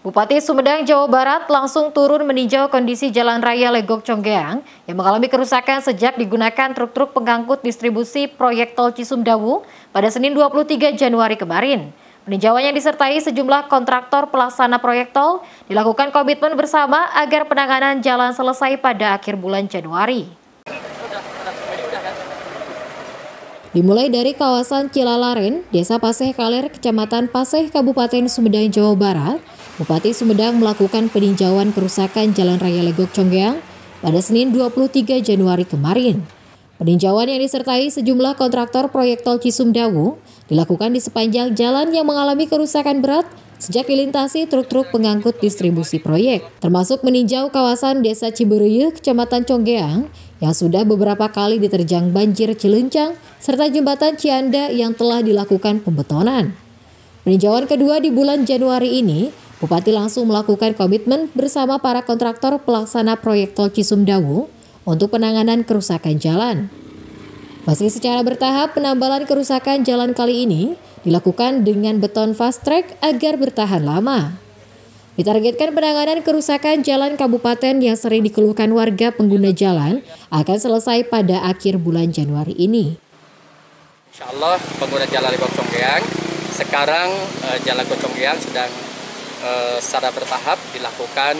Bupati Sumedang, Jawa Barat langsung turun meninjau kondisi Jalan Raya Legok Conggeang yang mengalami kerusakan sejak digunakan truk-truk pengangkut distribusi proyek tol Cisumdawu pada Senin 23 Januari kemarin. Peninjauan yang disertai sejumlah kontraktor pelaksana proyek tol dilakukan komitmen bersama agar penanganan jalan selesai pada akhir bulan Januari. Dimulai dari kawasan Cilalaren, Desa Paseh Kaler, Kecamatan Paseh, Kabupaten Sumedang, Jawa Barat, Bupati Sumedang melakukan peninjauan kerusakan Jalan Raya Legok Conggeang pada Senin 23 Januari kemarin. Peninjauan yang disertai sejumlah kontraktor proyek tol Cisumdawu dilakukan di sepanjang jalan yang mengalami kerusakan berat sejak dilintasi truk-truk pengangkut distribusi proyek, termasuk meninjau kawasan Desa Ciberuyeuh, Kecamatan Conggeang, yang sudah beberapa kali diterjang banjir Cilencang, serta jembatan Cianda yang telah dilakukan pembetonan. Peninjauan kedua di bulan Januari ini, Bupati langsung melakukan komitmen bersama para kontraktor pelaksana proyek tol Cisumdawu untuk penanganan kerusakan jalan. Meski secara bertahap, penambalan kerusakan jalan kali ini dilakukan dengan beton fast track agar bertahan lama. Ditargetkan penanganan kerusakan jalan kabupaten yang sering dikeluhkan warga pengguna jalan akan selesai pada akhir bulan Januari ini. Insya Allah pengguna jalan Legok Conggeang, sekarang jalan Legok Conggeang sedang secara bertahap dilakukan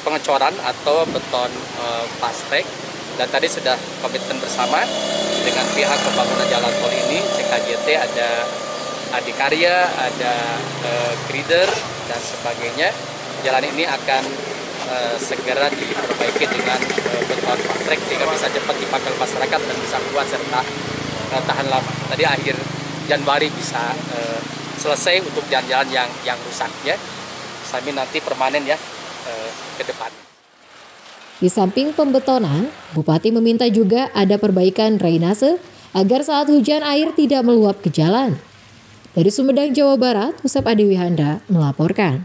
pengecoran atau beton plastik, dan tadi sudah komitmen bersama dengan pihak pembangunan jalan tol ini, CKJT, ada Adikarya, ada Grider dan sebagainya. Jalan ini akan segera diperbaiki dengan beton plastik sehingga bisa cepat dipakai masyarakat dan bisa kuat serta tahan lama. Tadi akhir Januari bisa selesai untuk jalan-jalan yang rusak ya, sampai nanti permanen ya ke depan. Di samping pembetonan, Bupati meminta juga ada perbaikan drainase agar saat hujan air tidak meluap ke jalan. Dari Sumedang, Jawa Barat, Usep Adiwihanda melaporkan.